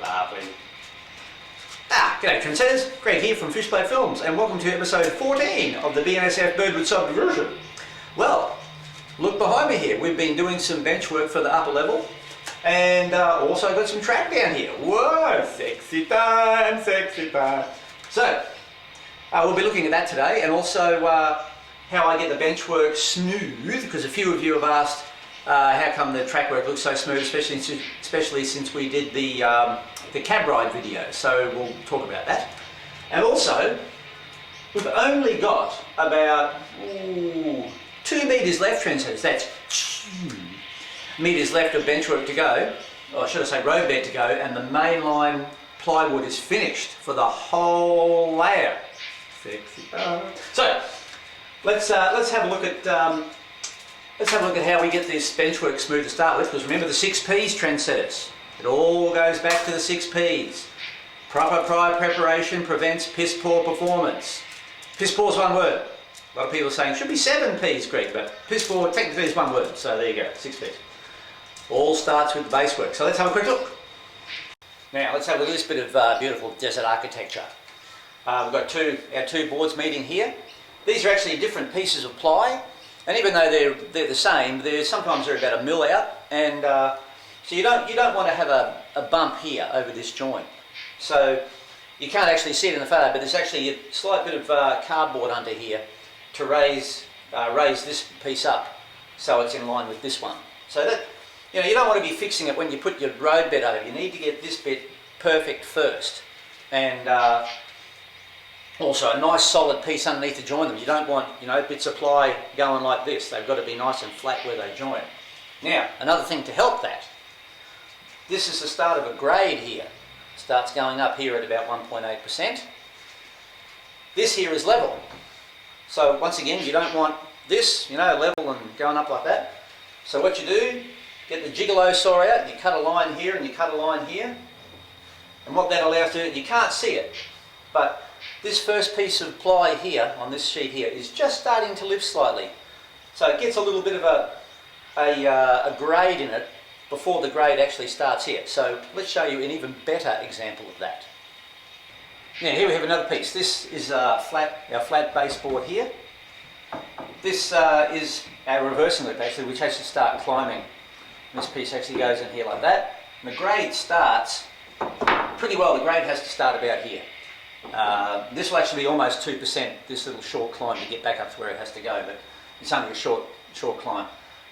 Lovely. G'day trendsetters, Greg here from Fishblade Films and welcome to episode 14 of the BNSF Birdwood Sub diversion. Well, look behind me here, we've been doing some bench work for the upper level and also got some track down here. Whoa, sexy time, sexy time. So, we'll be looking at that today and also how I get the bench work smooth, because a few of you have asked how come the track work looks so smooth, especially since we did the cab ride video, so we'll talk about that. And also, we've only got about 2 metres left, trendsetters. That's 2 metres left of bench work to go, or should I say roadbed to go, and the mainline plywood is finished for the whole layer. Sexy. So let's have a look at how we get this bench work smooth to start with, because remember the 6 P's, trendsetters. It all goes back to the 6 P's. Proper prior preparation prevents piss poor performance. Piss poor is one word. A lot of people are saying it should be 7 P's, Greg, but piss poor technically is one word. So there you go, 6 P's. All starts with the base work. So let's have a quick look. Now let's have a look at this bit of beautiful desert architecture. We've got our two boards meeting here. These are actually different pieces of ply, and even though they're the same, sometimes they're about a mil out, and so you don't want to have a bump here over this joint. So you can't actually see it in the photo, but there's actually a slight bit of cardboard under here to raise this piece up so it's in line with this one. So that you don't want to be fixing it when you put your road bed over. You need to get this bit perfect first, and also a nice solid piece underneath to join them. You don't want bits of ply going like this. They've got to be nice and flat where they join. Now another thing to help that, this is the start of a grade here. It starts going up here at about 1.8%. This here is level. So once again, you don't want this, level and going up like that. So what you do, get the gigolo saw out, you cut a line here and you cut a line here. And what that allows to do, you can't see it, but this first piece of ply here, on this sheet here, is just starting to lift slightly. So it gets a little bit of a grade in it before the grade actually starts here. So let's show you an even better example of that. Now here we have another piece. This is our flat baseboard here. This is our reversing lip actually, which has to start climbing. This piece actually goes in here like that. And the grade starts pretty well. The grade has to start about here. This will actually be almost 2%, this little short climb to get back up to where it has to go, but it's only a short climb.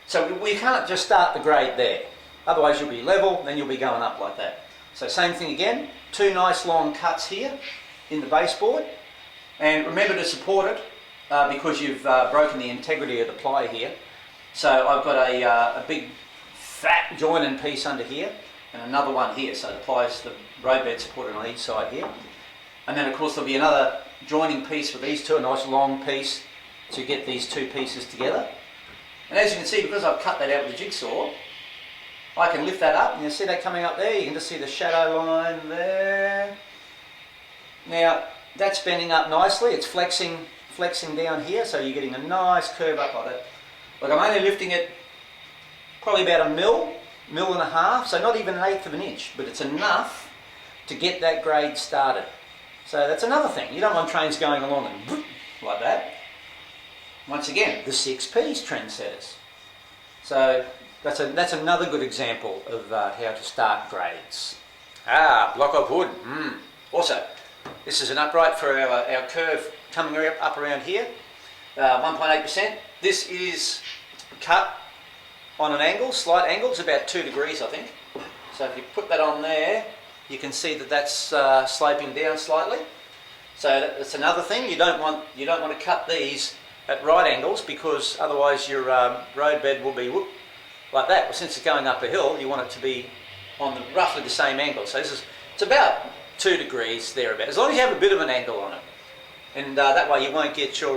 So we can't just start the grade there. Otherwise you'll be level, then you'll be going up like that. So same thing again, 2 nice long cuts here in the baseboard, and remember to support it because you've broken the integrity of the ply here. So I've got a big fat joining piece under here and another one here, so the roadbed supported on each side here. And then of course there'll be another joining piece for these two, a nice long piece to get these 2 pieces together. And as you can see, because I've cut that out with the jigsaw, I can lift that up, and you see that coming up there. You can just see the shadow line there. Now that's bending up nicely, it's flexing down here, so you're getting a nice curve up on it. Look, I'm only lifting it probably about a mil and a half, so not even 1/8 of an inch, but it's enough to get that grade started. So that's another thing. You don't want trains going along and whoop, like that. Once again, the 6 P's, trendsetters. So that's another good example of how to start grades. Block of wood. Also, this is an upright for our curve coming up around here. 1.8%. This is cut on an angle, slight angle. It's about 2 degrees, I think. So if you put that on there, you can see that that's sloping down slightly. So that's another thing. You don't want to cut these at right angles, because otherwise your roadbed will be like that. Well, since it's going up a hill, you want it to be on roughly the same angle. So it's about 2 degrees thereabout, as long as you have a bit of an angle on it, and that way you won't get your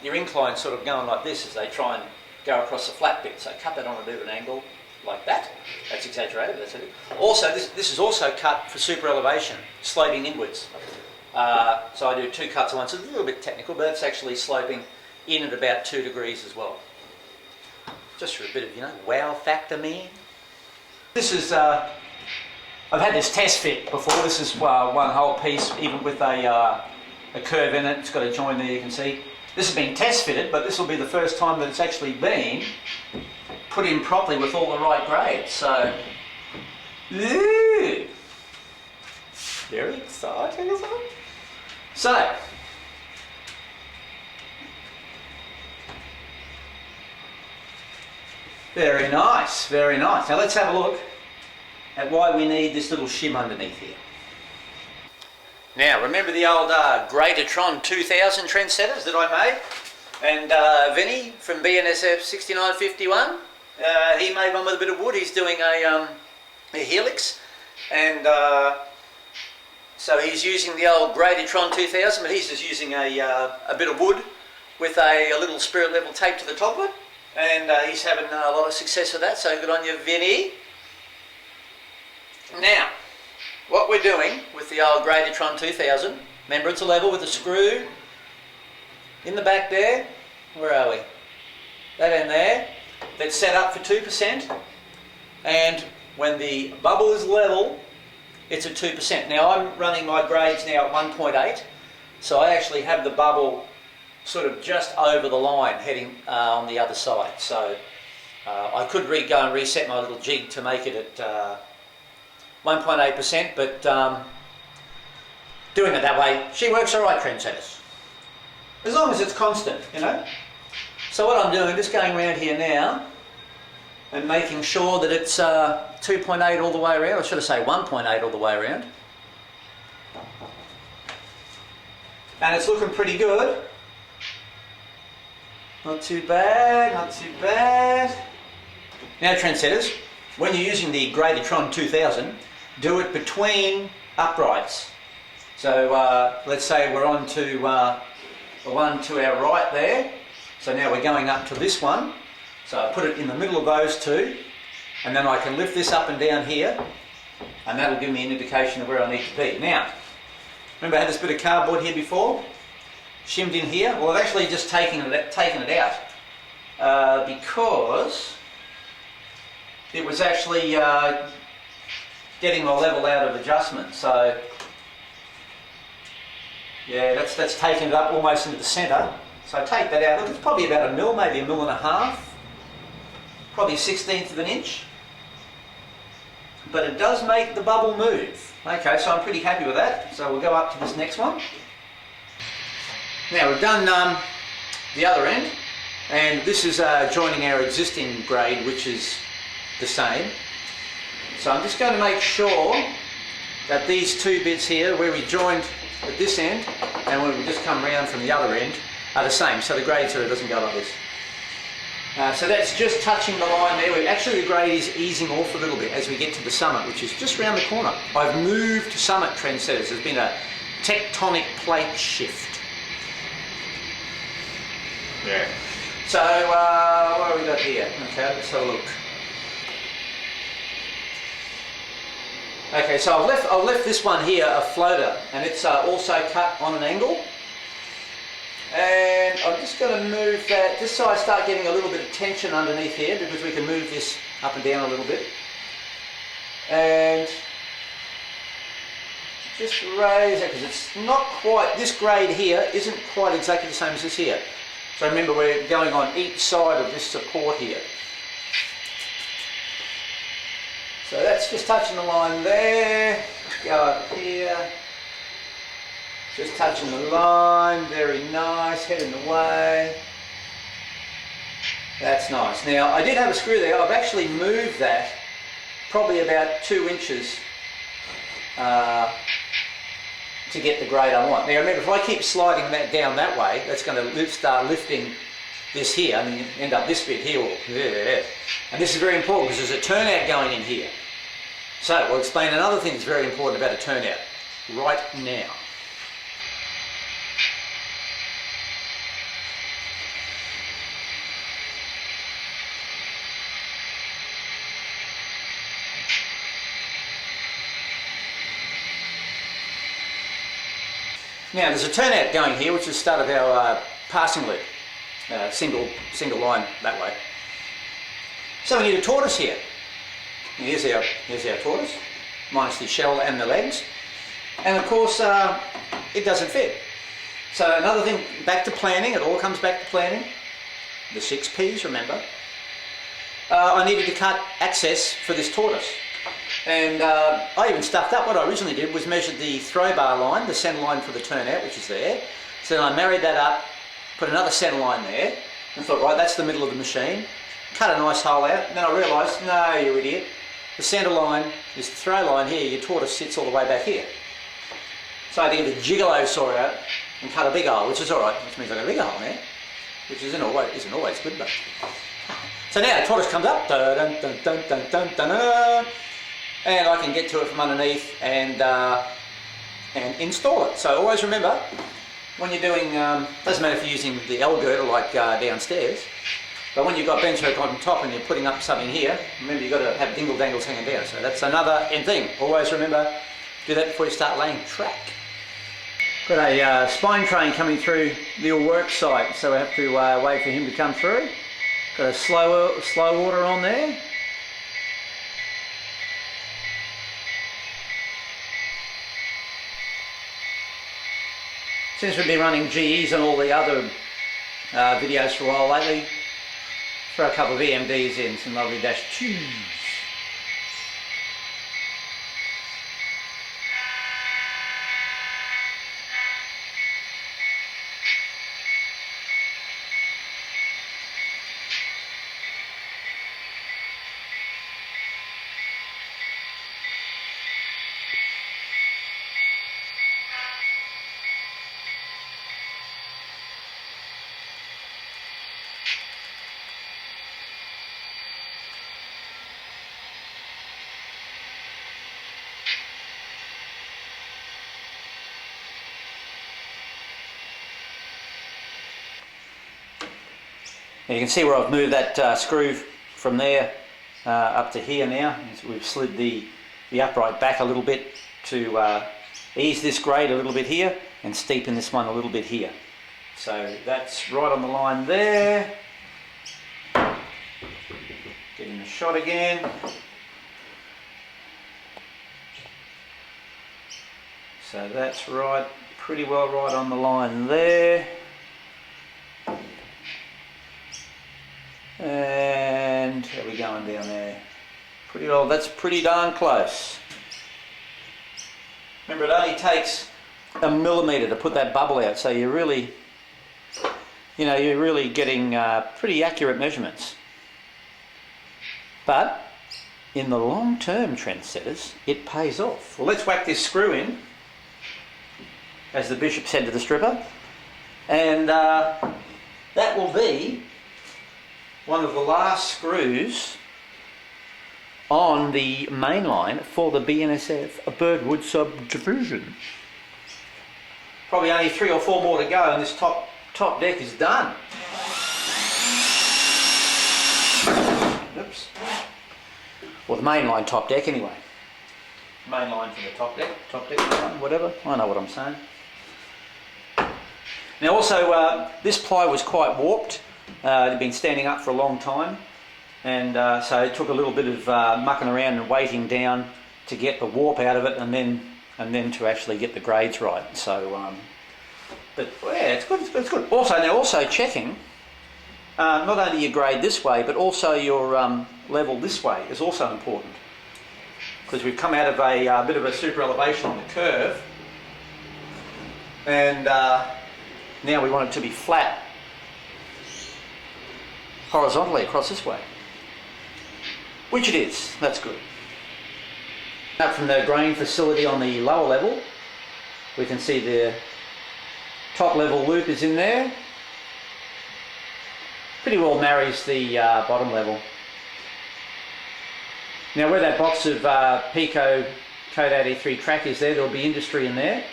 incline sort of going like this as they try and go across the flat bit. So cut that on a bit of an angle like that. That's exaggerated, but that's it. Also, this is also cut for super elevation, sloping inwards. So I do 2 cuts at once. It's a little bit technical, but it's actually sloping in at about 2 degrees as well. Just for a bit of, wow factor, man. This is I've had this test fit before. This is one whole piece, even with a curve in it. It's got a join there, you can see. This has been test fitted, but this will be the first time that it's actually been put in properly with all the right grades. So, ooh, very exciting, isn't it? So, very nice, very nice. Now let's have a look at why we need this little shim underneath here. Now, remember the old Gradertron 2000 trendsetters that I made? And Vinny from BNSF 6951, he made one with a bit of wood. He's doing a helix, and so he's using the old Gradertron 2000, but he's just using a bit of wood with a little spirit level tape to the top of it, and he's having a lot of success with that, so good on you, Vinny. Now, what we're doing with the old Gradertron 2000, remember it's a level with a screw in the back there. Where are we? That end there. That's set up for 2%, and when the bubble is level, it's at 2%. Now I'm running my grades now at 1.8, so I actually have the bubble sort of just over the line heading on the other side. So I could go and reset my little jig to make it at 1.8%, but doing it that way, she works all right, trendsetters. As long as it's constant, you know. So what I'm doing, just going around here now and making sure that it's 2.8 all the way around, or should I say 1.8 all the way around. And it's looking pretty good. Not too bad, not too bad. Now trendsetters, when you're using the Gradertron 2000, do it between uprights. So let's say we're on to the one to our right there. So now we're going up to this one. So I put it in the middle of those two, and then I can lift this up and down here, and that'll give me an indication of where I need to be. Now, remember I had this bit of cardboard here before, shimmed in here. Well, I've actually just taken it out because it was actually getting my level out of adjustment. So yeah, that's taking it up almost into the centre. So I take that out. Look, it's probably about a mil, maybe a mil and a half, probably 1/16 of an inch. But it does make the bubble move. Okay, so I'm pretty happy with that. So we'll go up to this next one. Now we've done the other end, and this is joining our existing grade, which is the same. So I'm just going to make sure that these two bits here, where we joined at this end and when we just come round from the other end, are the same. So the grade sort of doesn't go like this. So that's just touching the line there. Actually the grade is easing off a little bit as we get to the summit, which is just round the corner. I've moved to summit, trendsetters. There's been a tectonic plate shift. Yeah. So what have we got here? Okay, let's have a look. Okay, so I've left this one here a floater, and it's also cut on an angle. And I'm just going to move that just so I start getting a little bit of tension underneath here, because we can move this up and down a little bit. And just raise it, because it's not quite, this grade here isn't quite exactly the same as this here. So remember, we're going on each side of this support here. So that's just touching the line there. Go up here. Just touching the line, very nice, head in the way. That's nice. Now, I did have a screw there. I've actually moved that probably about 2 inches to get the grade I want. Now, remember, if I keep sliding that down that way, that's going to start lifting this here, and you end up this bit here. Yeah. And this is very important because there's a turnout going in here. So, we'll explain another thing that's very important about a turnout right now. Now there's a turnout going here, which is the start of our passing loop, single line that way. So we need a tortoise here. Here's our tortoise. minus the shell and the legs. And of course, it doesn't fit. So another thing, back to planning, it all comes back to planning. The 6 Ps, remember. I needed to cut access for this tortoise. And I even stuffed up. What I originally did was measured the throw bar line, the centre line for the turnout, which is there. So then I married that up, put another centre line there, and thought, right, that's the middle of the machine. Cut a nice hole out, and then I realised, no, you idiot. The centre line, this throw line here, your tortoise sits all the way back here. So I had to get a gigolo saw out and cut a big hole, which is alright, which means I got a bigger hole now, which isn't always good, but. So now the tortoise comes up, dun, dun, dun, dun, dun, dun, dun, and I can get to it from underneath and install it. So always remember, when you're doing, doesn't matter if you're using the L girder like downstairs, but when you've got benchwork on top and you're putting up something here, remember you've got to have dingle dangles hanging down. So that's another thing. Always remember, do that before you start laying track. Got a spine train coming through the work site, so we have to wait for him to come through. Got a slow order on there. Since we've been running GEs on all the other videos for a while lately, throw a couple of EMDs in, some lovely -2s. Now you can see where I've moved that screw from there up to here now. We've slid the upright back a little bit to ease this grade a little bit here and steepen this one a little bit here. So that's right on the line there. Getting the shot again. So that's right, pretty well right on the line there. And how are we going down there? Pretty well, that's pretty darn close. Remember, it only takes a millimetre to put that bubble out, so you're really, you're really getting pretty accurate measurements. But in the long-term trendsetters, it pays off. Well, let's whack this screw in, as the bishop said to the stripper, and that will be one of the last screws on the main line for the BNSF Birdwood Sub diversion. Probably only 3 or 4 more to go and this top deck is done. Oops. Or the main line top deck anyway. Main line for the top deck, whatever. I know what I'm saying. Now also, this ply was quite warped. It had been standing up for a long time, and so it took a little bit of mucking around and weighting down to get the warp out of it, and then to actually get the grades right. So, but yeah, it's good. It's good. Also checking not only your grade this way, but also your level this way is also important, because we've come out of a bit of a super elevation on the curve, and now we want it to be flat horizontally across this way, which it is. That's good. Up from the grain facility on the lower level, we can see the top level loop is in there. Pretty well marries the bottom level. Now where that box of Pico Code 83 track is there, there'll be industry in there.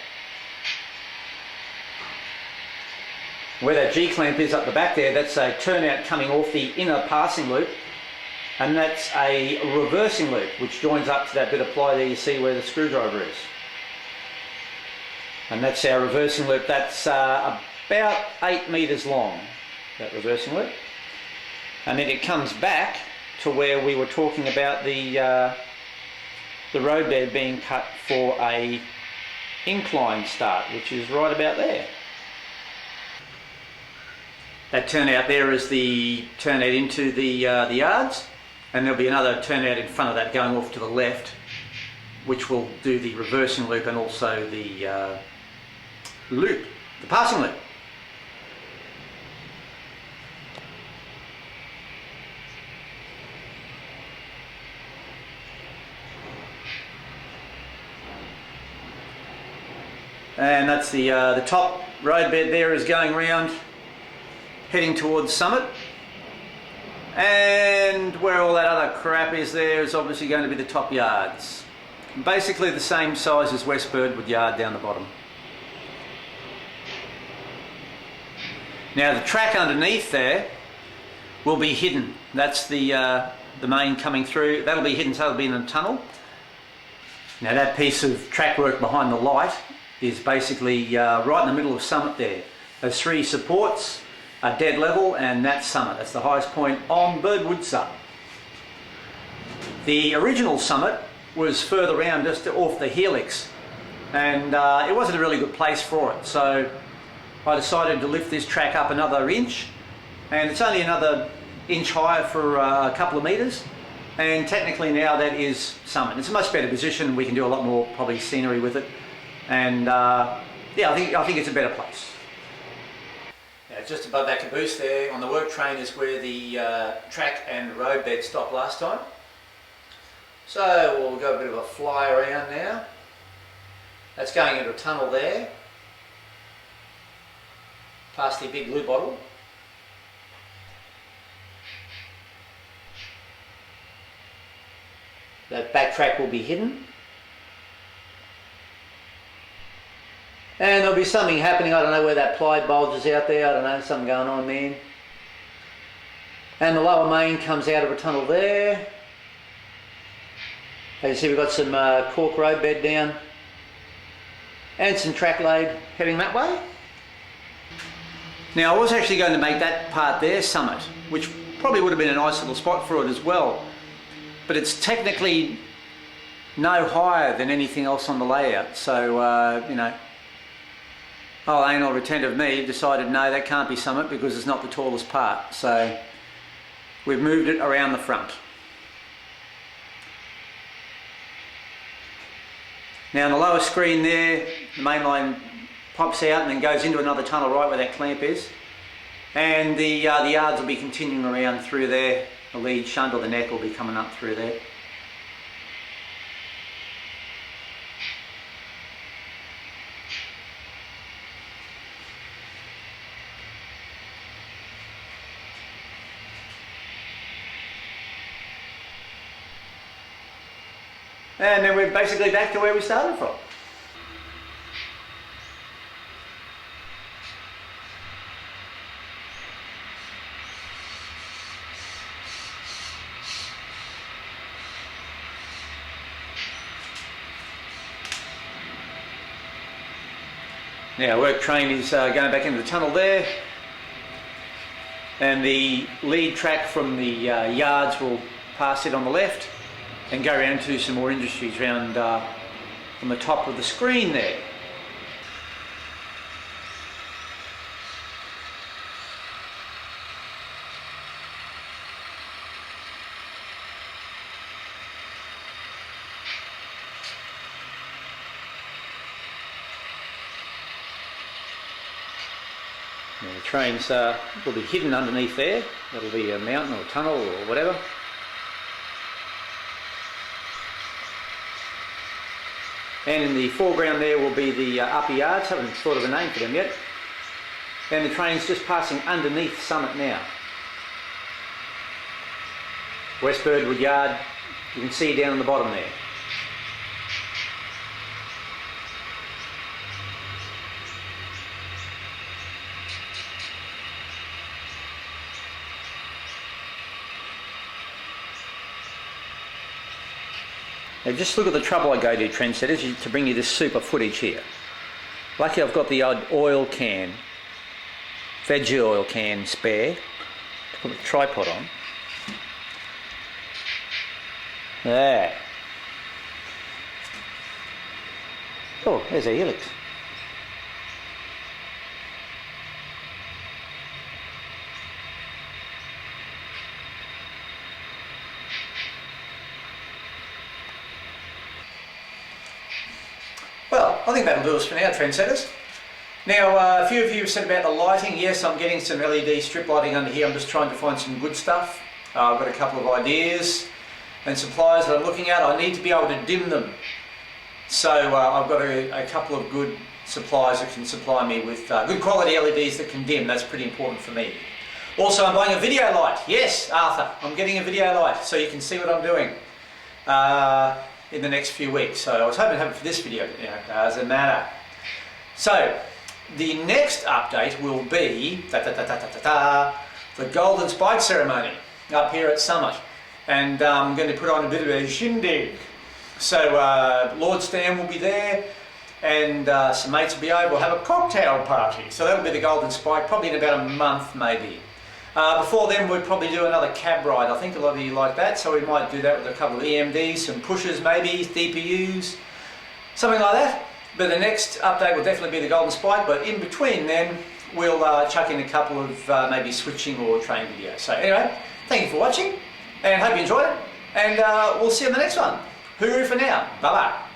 Where that G-clamp is up the back there, that's a turnout coming off the inner passing loop, and that's a reversing loop which joins up to that bit of ply there you see where the screwdriver is. And that's our reversing loop. That's about 8 metres long, that reversing loop. And then it comes back to where we were talking about the the roadbed being cut for a incline start, which is right about there. That turnout there is the turnout into the yards, and there'll be another turnout in front of that going off to the left, which will do the reversing loop and also the loop, the passing loop. And that's the top roadbed there is going round, heading towards Summit. And where all that other crap is there is obviously going to be the top yards. Basically the same size as West Birdwood Yard down the bottom. Now the track underneath there will be hidden. That's the main coming through. That'll be hidden, so it'll be in a tunnel. Now that piece of track work behind the light is basically right in the middle of Summit there. Those three supports are dead level, and that's Summit. That's the highest point on Birdwood Sub. The original Summit was further around, just off the helix, and it wasn't a really good place for it, so I decided to lift this track up another inch, and it's only another inch higher for a couple of metres, and technically now that is Summit. It's a much better position. We can do a lot more probably scenery with it, and yeah, I think it's a better place. Now, just above that caboose there on the work train is where the track and roadbed stopped last time. So we'll go a bit of a fly around now. That's going into a tunnel there, past the big blue bottle. That back track will be hidden. And there'll be something happening. I don't know where that ply bulge is out there. I don't know, something going on there. And the lower main comes out of a tunnel there. As you see, we've got some cork roadbed down and some track laid heading that way. Now I was actually going to make that part there Summit, which probably would have been a nice little spot for it as well, but it's technically no higher than anything else on the layout, so you know, old anal retentive me decided no, that can't be Summit because it's not the tallest part, so we've moved it around the front. Now on the lower screen there, the main line pops out and then goes into another tunnel right where that clamp is, and the yards will be continuing around through there. The lead shunt or the neck will be coming up through there. And then we're basically back to where we started from. Now work train is going back into the tunnel there, and the lead track from the yards will pass it on the left and go around to some more industries around on the top of the screen there. Now the trains will be hidden underneath there. That'll be a mountain or a tunnel or whatever. And in the foreground there will be the upper yards. Haven't thought of a name for them yet. And the train's just passing underneath Summit now. West Birdwood Yard, you can see down on the bottom there. Now just look at the trouble I go to, trendsetters, to bring you this super footage here. Lucky I've got the odd oil can, veggie oil can spare, to put the tripod on. There. Oh, there's a helix. Well, I think that'll do us for now, trendsetters. Now, a few of you have said about the lighting. Yes, I'm getting some LED strip lighting under here. I'm just trying to find some good stuff. I've got a couple of ideas and suppliers that I'm looking at. I need to be able to dim them. So I've got a couple of good suppliers that can supply me with good quality LEDs that can dim. That's pretty important for me. Also, I'm buying a video light. Yes, Arthur, I'm getting a video light so you can see what I'm doing in the next few weeks. So I was hoping to have it for this video, it doesn't matter. So the next update will be the Golden Spike ceremony up here at Summit. And I'm going to put on a bit of a shindig. So Lord Stan will be there and some mates will be over. We'll have a cocktail party. So that'll be the Golden Spike, probably in about a month maybe. Before then we'd probably do another cab ride. I think a lot of you like that, so we might do that with a couple of EMDs, some pushers maybe, DPUs, something like that. But the next update will definitely be the Golden Spike, but in between then we'll chuck in a couple of maybe switching or train videos. So anyway, thank you for watching and hope you enjoyed it, and we'll see you in the next one. Hooroo for now. Bye bye.